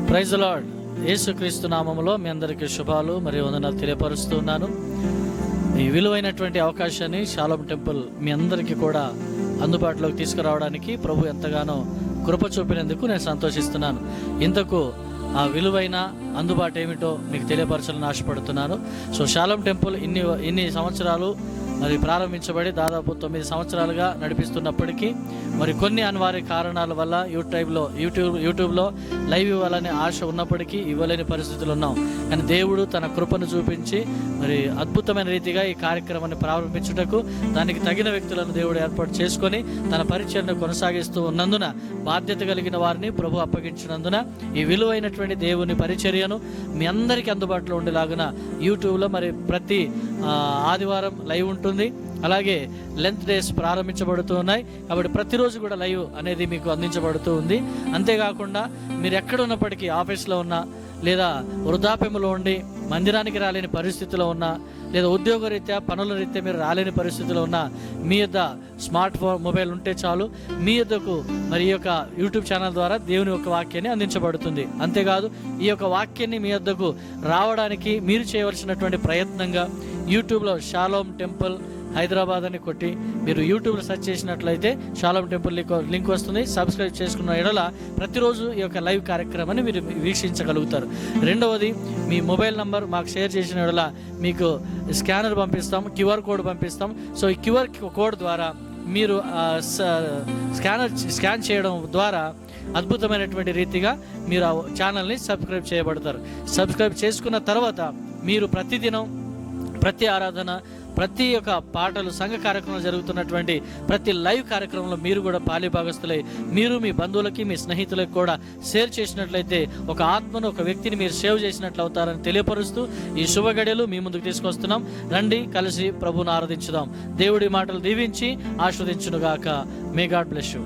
Praise the lord. యేసుక్రీస్తు నామములో మీ అందరికీ శుభాలు మరియు వందనాలు తెలియపరుస్తూ ఉన్నాను. ఈ విలువైనటువంటి అవకాశాన్ని షాలోమ్ టెంపుల్ మీ అందరికీ కూడా అందుబాటులోకి తీసుకురావడానికి ప్రభు ఎంతగానో కృప చూపినందుకు నేను సంతోషిస్తున్నాను. ఇంతకు ఆ విలువైన అందుబాటు ఏమిటో మీకు తెలియపరచాలని ఆశపడుతున్నాను. సో షాలోమ్ టెంపుల్ ఇన్ని సంవత్సరాలు మరి ప్రారంభించబడి దాదాపు 9 సంవత్సరాలుగా నడిపిస్తున్నప్పటికీ మరి కొన్ని అనివార్య కారణాల వల్ల యూట్యూబ్లో లైవ్ ఇవ్వాలనే ఆశ ఉన్నప్పటికీ ఇవ్వలేని పరిస్థితులు ఉన్నాం. కానీ దేవుడు తన కృపను చూపించి మరి అద్భుతమైన రీతిగా ఈ కార్యక్రమాన్ని ప్రారంభించుటకు దానికి తగిన వ్యక్తులను దేవుడు ఏర్పాటు చేసుకొని తన పరిచయను కొనసాగిస్తూ ఉన్నందున బాధ్యత కలిగిన వారిని ప్రభు అప్పగించినందున ఈ విలువైనటువంటి దేవుని పరిచర్యను మీ అందరికీ అందుబాటులో ఉండేలాగున యూట్యూబ్లో మరి ప్రతి ఆదివారం లైవ్ ఉంటుంది. అలాగే లెంత్ డేస్ ప్రారంభించబడుతూ ఉన్నాయి. కాబట్టి ప్రతిరోజు కూడా లైవ్ అనేది మీకు అందించబడుతూ ఉంది. అంతేకాకుండా మీరు ఎక్కడ ఉన్నప్పటికీ, ఆఫీస్లో ఉన్నా లేదా వృద్ధాప్యంలో ఉండి మందిరానికి రాలేని పరిస్థితిలో ఉన్నా లేదా ఉద్యోగ రీత్యా పనుల రీత్యా మీరు రాలేని పరిస్థితిలో ఉన్నా మీ యొద్ద స్మార్ట్ ఫోన్ మొబైల్ ఉంటే చాలు, మీ యొద్దకు మరి ఈ యొక్క యూట్యూబ్ ఛానల్ ద్వారా దేవుని యొక్క వాక్యాన్ని అందించబడుతుంది. అంతేకాదు ఈ యొక్క వాక్యాన్ని మీ యొద్దకు రావడానికి మీరు చేయవలసినటువంటి ప్రయత్నంగా యూట్యూబ్లో షాలోమ్ టెంపుల్ హైదరాబాద్ అని కొట్టి మీరు యూట్యూబ్లో సెర్చ్ చేసినట్లయితే షాలోమ్ టెంపుల్ లింక్ వస్తుంది. సబ్స్క్రైబ్ చేసుకున్న ఎడల ప్రతిరోజు ఈ యొక్క లైవ్ కార్యక్రమాన్ని మీరు వీక్షించగలుగుతారు. రెండవది, మీ మొబైల్ నంబర్ మాకు షేర్ చేసిన ఎడల మీకు స్కానర్ పంపిస్తాం, క్యూఆర్ కోడ్ పంపిస్తాం. సో ఈ క్యూఆర్ కోడ్ ద్వారా మీరు స్కాన్ చేయడం ద్వారా అద్భుతమైనటువంటి రీతిగా మీరు ఆ ఛానల్ని సబ్స్క్రైబ్ చేయబడతారు. సబ్స్క్రైబ్ చేసుకున్న తర్వాత మీరు ప్రతిదినం ప్రతి ఆరాధన, ప్రతి ఒక్క పాటలు, సంఘ కార్యక్రమాలు జరుగుతున్నటువంటి ప్రతి లైవ్ కార్యక్రమంలో మీరు కూడా పాలిభాగస్తులై మీరు మీ బంధువులకి, మీ స్నేహితులకు కూడా షేర్ చేసినట్లయితే ఒక ఆత్మను, ఒక వ్యక్తిని మీరు సేవ్ చేసినట్లు అవుతారని తెలియపరుస్తూ ఈ శుభగడియలు మీ ముందుకు తీసుకొస్తున్నాం. రండి, కలిసి ప్రభువును ఆరాధించుదాం. దేవుడి మాటలు దీవించి ఆస్వాదించునుగాక. May God bless you.